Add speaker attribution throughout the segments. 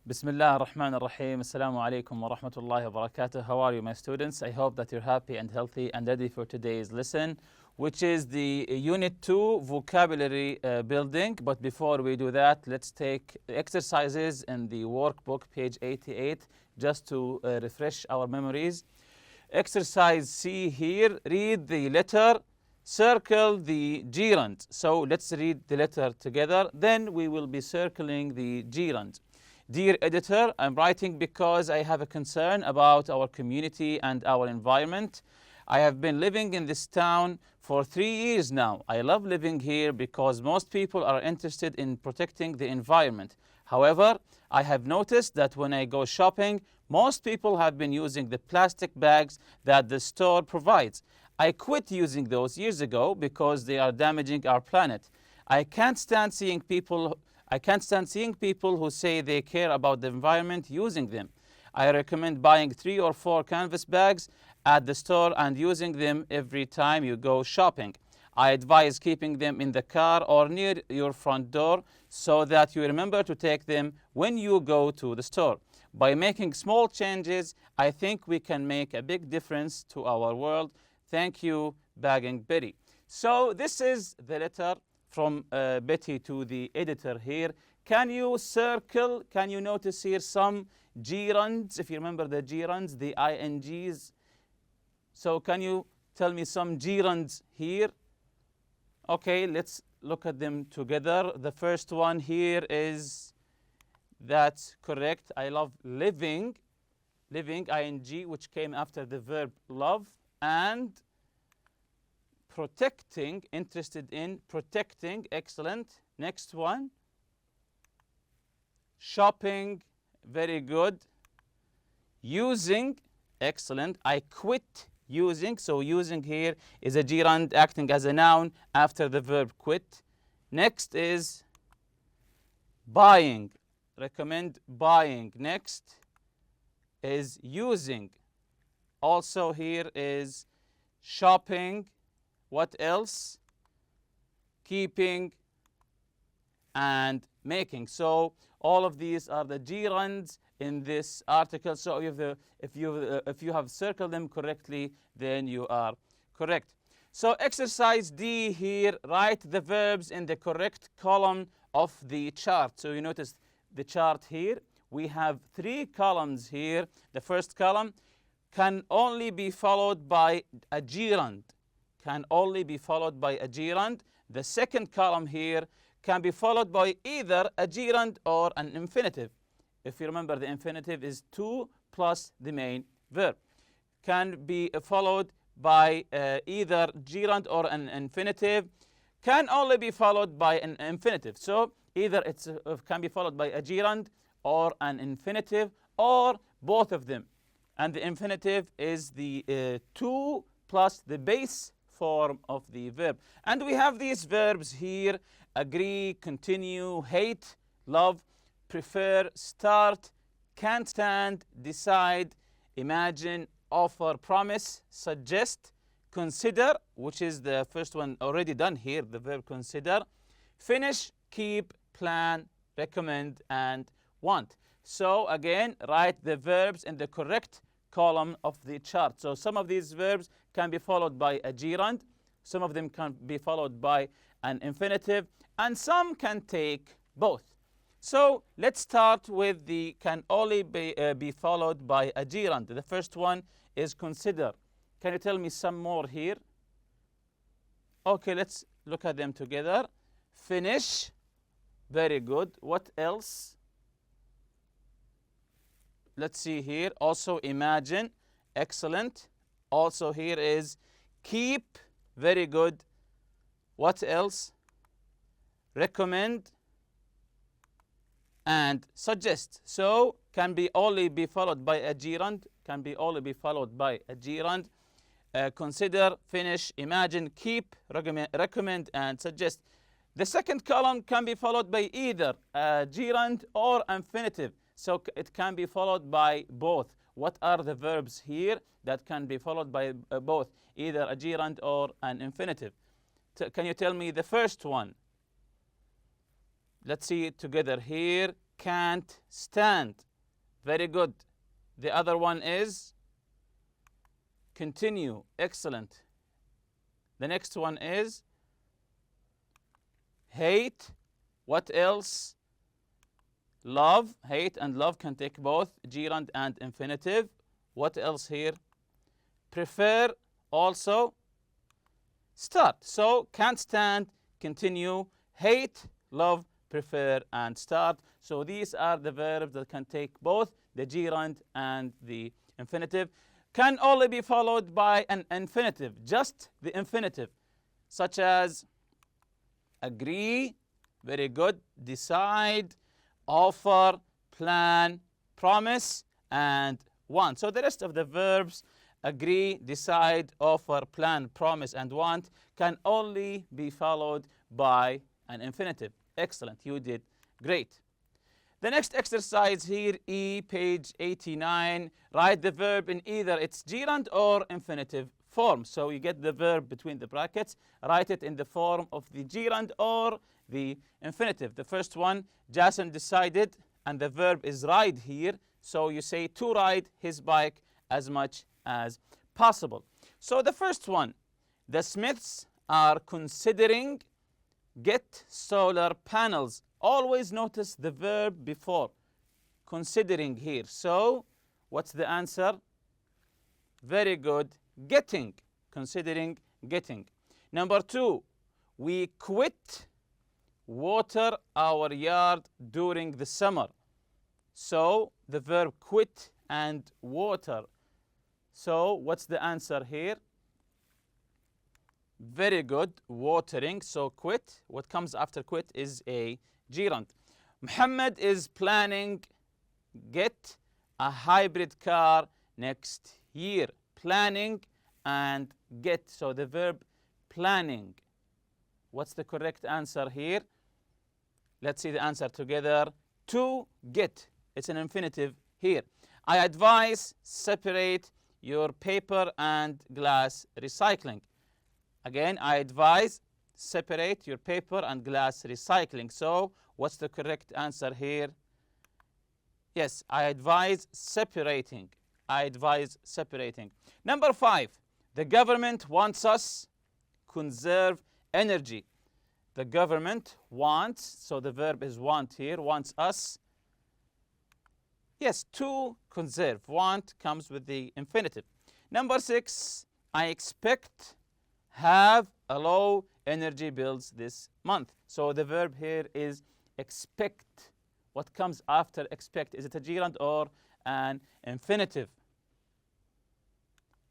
Speaker 1: Bismillah ar-Rahman ar-Rahim. Assalamu alaikum wa rahmatullahi wa barakatuh. How are you, my students? I hope that you're happy and healthy and ready for today's lesson, which is the Unit 2 vocabulary building. But before we do that, let's take exercises in the workbook, page 88, just to refresh our memories. Exercise C here, read the letter, circle the gerund. So let's read the letter together, then we will be circling the gerund. Dear editor, I'm writing because I have a concern about our community and our environment. I have been living in this town for 3 years now. I love living here because most people are interested in protecting the environment. However, I have noticed that when I go shopping, most people have been using the plastic bags that the store provides. I quit using those years ago because they are damaging our planet. I can't stand seeing people who say they care about the environment using them. I recommend buying 3 or 4 canvas bags at the store and using them every time you go shopping. I advise keeping them in the car or near your front door so that you remember to take them when you go to the store. By making small changes, I think we can make a big difference to our world. Thank you, Bagging Betty. So this is the letter from Betty to the editor here. Can you circle, can you notice here some gerunds? If you remember the gerunds, the INGs. So can you tell me some gerunds here? Okay, let's look at them together. The first one here is, that's correct. I love living, ING, which came after the verb love, and protecting, interested in protecting, excellent. Next one, shopping, very good. Using, excellent. I quit using, so using here is a gerund acting as a noun after the verb quit. Next is buying, recommend buying. Next is using. Also here is shopping. What else? Keeping and making. So all of these are the gerunds in this article. So if you have circled them correctly, then you are correct. So exercise D here, write the verbs in the correct column of the chart. So you notice the chart here. We have 3 columns here. The first column can only be followed by a gerund. Can only be followed by a gerund. The second column here can be followed by either a gerund or an infinitive. If you remember, the infinitive is to plus the main verb. Can be followed by either gerund or an infinitive. Can only be followed by an infinitive. So either it can be followed by a gerund or an infinitive or both of them. And the infinitive is the to plus the base form of the verb. And we have these verbs here: agree, continue, hate, love, prefer, start, can't stand, decide, imagine, offer, promise, suggest, consider, which is the first one already done here, the verb consider, finish, keep, plan, recommend, and want. So again, write the verbs in the correct column of the chart. So some of these verbs can be followed by a gerund, some of them can be followed by an infinitive, and some can take both. So let's start with the can only be followed by a gerund. The first one is consider. Can you tell me some more here? Okay, let's look at them together. Finish, very good. What else? Let's see here. Also imagine, excellent. Also here is keep, very good. What else? Recommend and suggest. So can be only be followed by a gerund. Can be only be followed by a gerund. Consider, finish, imagine, keep, recommend, and suggest. The second column can be followed by either a gerund or infinitive. So it can be followed by both. What are the verbs here that can be followed by both, either a gerund or an infinitive? Can you tell me the first one? Let's see it together here. can't stand. Very good. The other one is continue. Excellent. The next one is hate. What else? Love. Hate and love can take both gerund and infinitive. What else here? Prefer. Also start. So can't stand, continue, hate, love, prefer, and start. So these are the verbs that can take both the gerund and the infinitive. Can only be followed by an infinitive, just the infinitive, such as agree, very good, decide, offer, plan, promise, and want. So the rest of the verbs, agree, decide, offer, plan, promise, and want, can only be followed by an infinitive. Excellent, you did great. The next exercise here, E, page 89, write the verb in either its gerund or infinitive form. So you get the verb between the brackets, write it in the form of the gerund or the infinitive. The first one, Jason decided, and the verb is ride here. So you say to ride his bike as much as possible. So the first one, the Smiths are considering get solar panels. Always notice the verb before considering here. So what's the answer? Very good. Getting. Considering getting. Number two, we quit water our yard during the summer. So the verb quit and water. So what's the answer here? Very good. Watering. So quit. What comes after quit is a gerund. Muhammad is planning get a hybrid car next year. Planning and get. So the verb planning. What's the correct answer here? Let's see the answer together. To get. It's an infinitive here. I advise separate your paper and glass recycling. Again, I advise separate your paper and glass recycling. So what's the correct answer here? Yes, I advise separating. I advise separating. Number five, the government wants us conserve energy. The government wants, so the verb is want here, wants us. Yes, to conserve. Want comes with the infinitive. Number six, I expect have a low energy bills this month. So the verb here is expect. What comes after expect? Is it a gerund or an infinitive?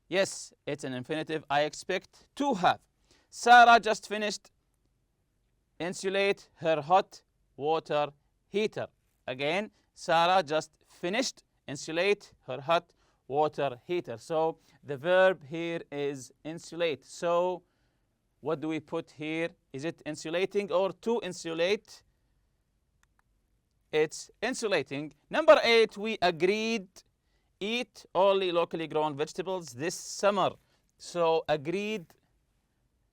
Speaker 1: Yes, it's an infinitive. I expect to have. Sarah just finished insulate her hot water heater. Again, Sarah just finished insulate her hot water heater. So the verb here is insulate. So what do we put here? Is it insulating or to insulate? It's insulating. Number eight, we agreed eat only locally grown vegetables this summer. So agreed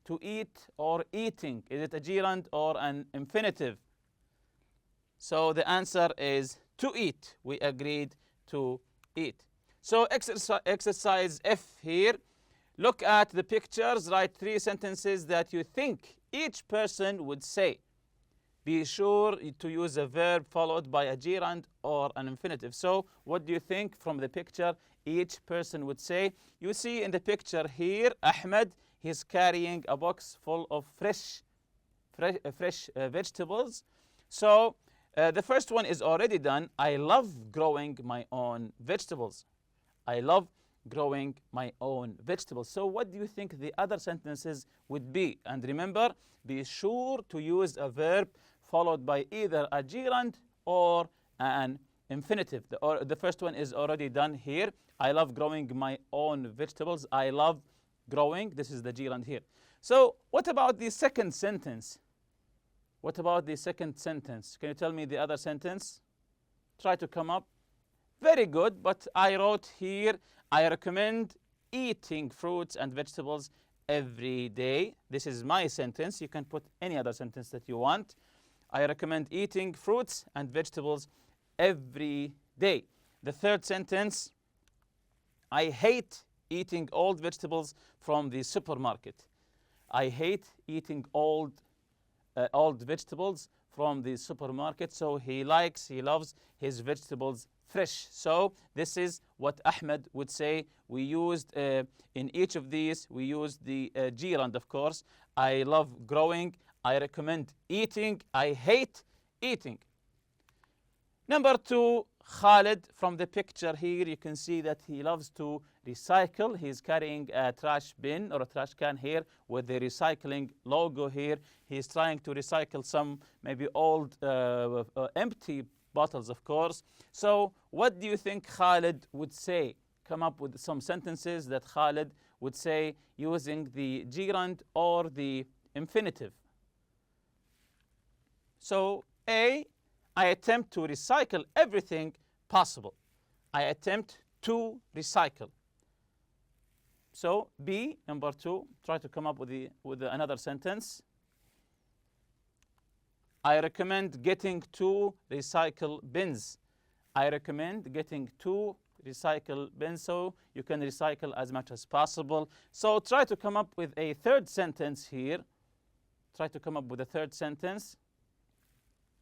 Speaker 1: to eat or eating. Is it a gerund or an infinitive? So the answer is to eat. We agreed to eat. So exercise F here. Look at the pictures. Write 3 sentences that you think each person would say. Be sure to use a verb followed by a gerund or an infinitive. So what do you think from the picture each person would say? You see in the picture here, Ahmed, he's carrying a box full of fresh vegetables. So the first one is already done. I love growing my own vegetables. I love growing my own vegetables. So what do you think the other sentences would be? And remember, be sure to use a verb followed by either a gerund or an infinitive. The first one is already done here. I love growing my own vegetables. I love growing. This is the gerund here. So what about the second sentence? What about the second sentence? Can you tell me the other sentence? Try to come up. Very good, but I wrote here, I recommend eating fruits and vegetables every day. This is my sentence. You can put any other sentence that you want. I recommend eating fruits and vegetables every day. The third sentence, I hate eating old vegetables from the supermarket. I hate eating old vegetables from the supermarket. So he loves his vegetables fresh. So this is what Ahmed would say. We used in each of these, we used the gerund, of course. I love growing. I recommend eating. I hate eating. Number 2, Khalid. From the picture here, you can see that he loves to recycle. He's carrying a trash bin or a trash can here with the recycling logo here. He's trying to recycle some maybe old empty bottles, of course. So what do you think Khalid would say? Come up with some sentences that Khalid would say using the gerund or the infinitive. So A, I attempt to recycle everything possible. I attempt to recycle. So B, number 2, try to come up with another sentence. I recommend getting 2 recycle bins. I recommend getting 2 recycle bins so you can recycle as much as possible. So try to come up with a third sentence here. Try to come up with a third sentence.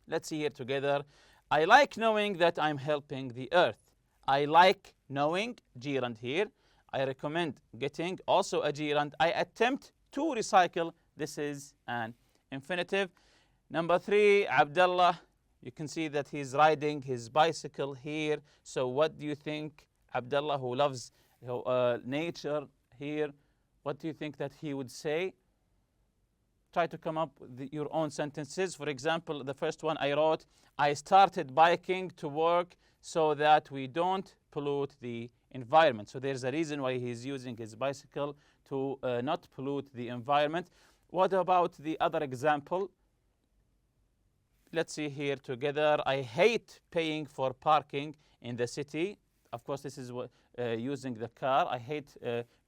Speaker 1: Let's see here together. I like knowing that I'm helping the earth. I like knowing, gerund here. I recommend getting, also a gerund. I attempt to recycle. This is an infinitive. Number 3, Abdullah. You can see that he's riding his bicycle here. So what do you think, Abdullah, who loves nature here, what do you think that he would say? Try to come up with your own sentences. For example, the first one I wrote, I started biking to work so that we don't pollute the environment. So there's a reason why he's using his bicycle to not pollute the environment. What about the other example? Let's see here together. I hate paying for parking in the city. Of course, this is using the car. I hate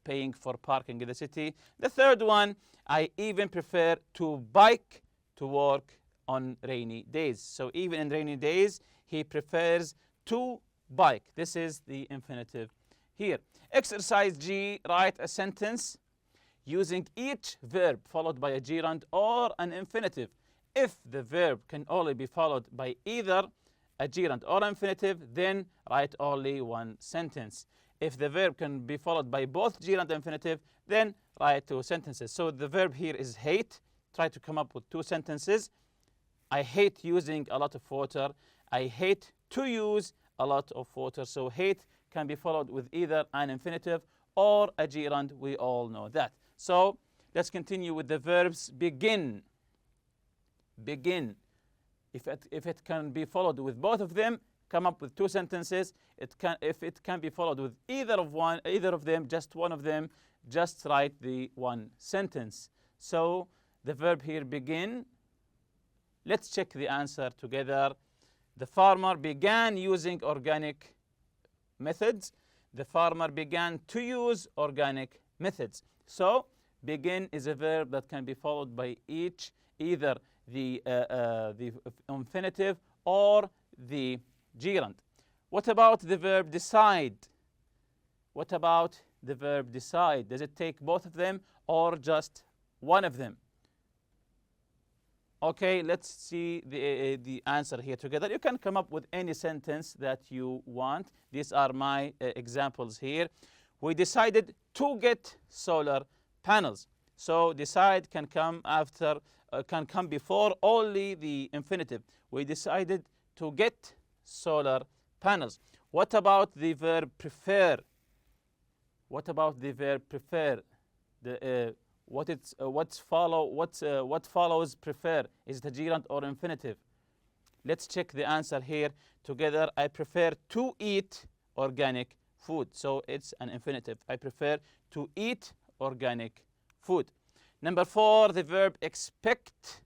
Speaker 1: paying for parking in the city. The third one, I even prefer to bike to work on rainy days. So even in rainy days, he prefers to bike. This is the infinitive here. Exercise G, write a sentence using each verb followed by a gerund or an infinitive. If the verb can only be followed by either a gerund or infinitive, then write only one sentence. If the verb can be followed by both gerund and infinitive, then write 2 sentences. So the verb here is hate. Try to come up with 2 sentences. I hate using a lot of water. I hate to use a lot of water. So hate can be followed with either an infinitive or a gerund. We all know that. So let's continue with the verbs. Begin. Begin. If it can be followed with both of them, come up with 2 sentences. If it can be followed with either of them, just one of them, just write the one sentence. So the verb here, begin. Let's check the answer together. The farmer began using organic methods. The farmer began to use organic methods. So begin is a verb that can be followed by either the infinitive or the gerund. What about the verb decide? What about the verb decide? Does it take both of them or just one of them? Okay, let's see the answer here together. You can come up with any sentence that you want. These are my examples here. We decided to get solar panels. So decide can come after, can come before only the infinitive. We decided to get solar panels. What about the verb prefer? What about the verb prefer? What follows prefer? Is it a gerund or infinitive? Let's check the answer here together. I prefer to eat organic food. So it's an infinitive. I prefer to eat organic food. Number 4, the verb expect.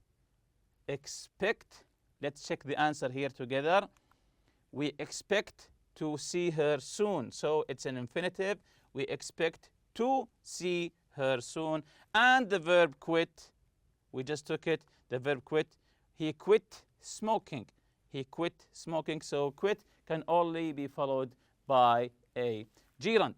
Speaker 1: Expect. Let's check the answer here together. We expect to see her soon. So it's an infinitive. We expect to see her soon. And the verb quit, we just took it. The verb quit. He quit smoking. He quit smoking. So quit can only be followed by a gerund.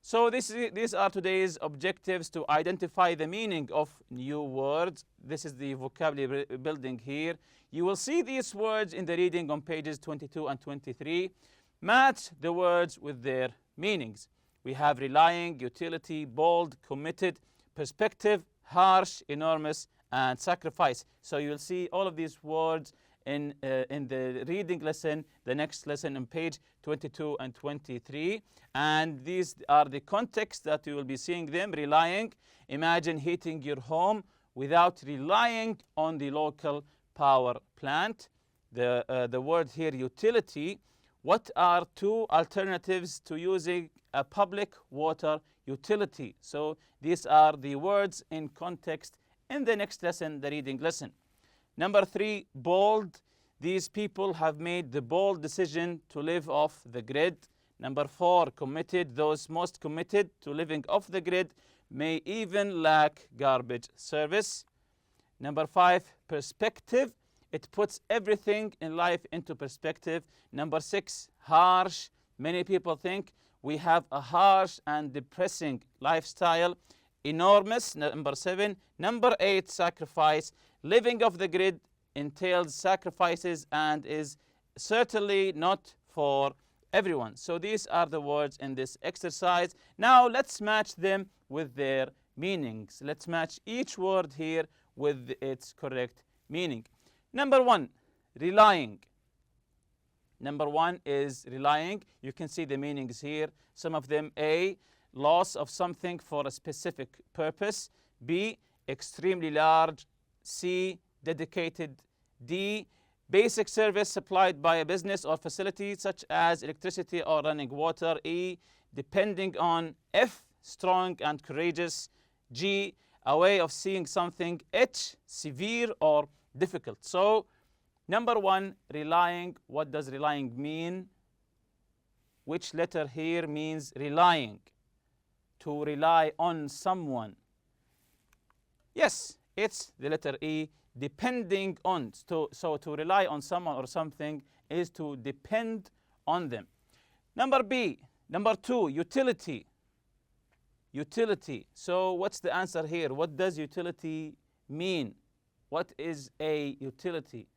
Speaker 1: So these are today's objectives: to identify the meaning of new words. This is the vocabulary building here. You will see these words in the reading on pages 22 and 23. Match the words with their meanings. We have relying, utility, bold, committed, perspective, harsh, enormous, and sacrifice. So you'll see all of these words in the reading lesson, the next lesson on page 22 and 23. And these are the contexts that you will be seeing them. Relying, imagine heating your home without relying on the local power plant. The word here, utility. What are two alternatives to using a public water utility? So these are the words in context in the next lesson, the reading lesson. Number 3, bold. These people have made the bold decision to live off the grid. Number 4, committed. Those most committed to living off the grid may even lack garbage service. Number 5, perspective. It puts everything in life into perspective. Number 6, harsh. Many people think we have a harsh and depressing lifestyle. Enormous, number 7. Number 8, sacrifice. Living off the grid entails sacrifices and is certainly not for everyone. So these are the words in this exercise. Now let's match them with their meanings. Let's match each word here with its correct meaning. Number 1, relying. Number 1 is relying. You can see the meanings here. Some of them: A, loss of something for a specific purpose. B, extremely large. C, dedicated. D, basic service supplied by a business or facility such as electricity or running water. E, depending on. F, strong and courageous. G, a way of seeing something. H, severe or difficult. So number 1, relying. What does relying mean? Which letter here means relying? To rely on someone. Yes, it's the letter E, depending on. So to rely on someone or something is to depend on them. Number 2, utility. Utility. So what's the answer here? What does utility mean? What is a utility?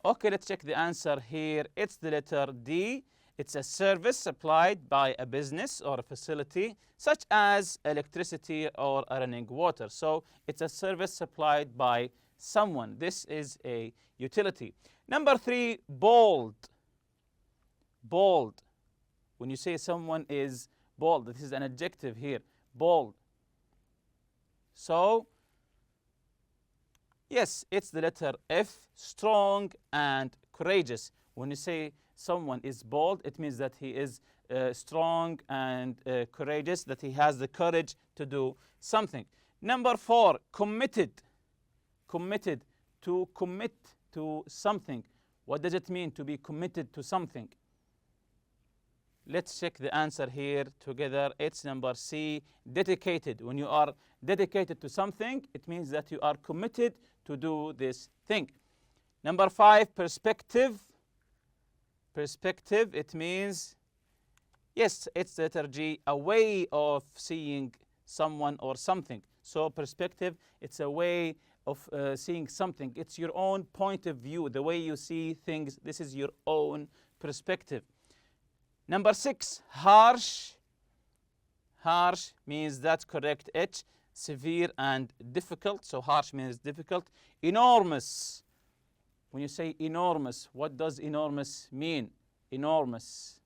Speaker 1: Okay, let's check the answer here. It's the letter D. It's a service supplied by a business or a facility, such as electricity or running water. So it's a service supplied by someone. This is a utility. Number 3, bold. Bold. When you say someone is bold, this is an adjective here. Bold. So yes, it's the letter F, strong and courageous. When you say someone is bold, it means that he is strong and courageous, that he has the courage to do something. Number 4, committed. Committed. To commit to something. What does it mean to be committed to something? Let's check the answer here together. It's number C, dedicated. When you are dedicated to something, it means that you are committed to do this thing. Number 5, perspective. Perspective, it means, yes, it's the letter G, a way of seeing someone or something. So perspective, it's a way of seeing something. It's your own point of view, the way you see things. This is your own perspective. Number 6, harsh. Harsh means that's correct H. Severe and difficult. So harsh means difficult. Enormous. When you say enormous, what does enormous mean? Enormous.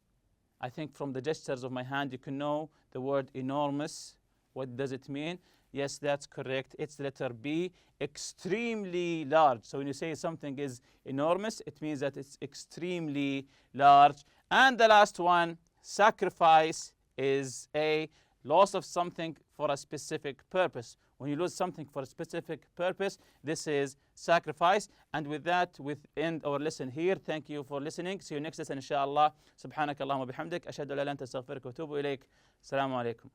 Speaker 1: I think from the gestures of my hand you can know the word enormous. What does it mean? Yes, that's correct. It's the letter B, extremely large. So when you say something is enormous, it means that it's extremely large. And the last one, sacrifice, is a loss of something for a specific purpose. When you lose something for a specific purpose, this is sacrifice. And with that, we end our lesson here. Thank you for listening. See you next lesson, inshallah. Subhanakallahumma bihamdik. Ashhadu an la ilaha illa anta astaghfiruka wa atubu ilayk. Assalamu alaikum.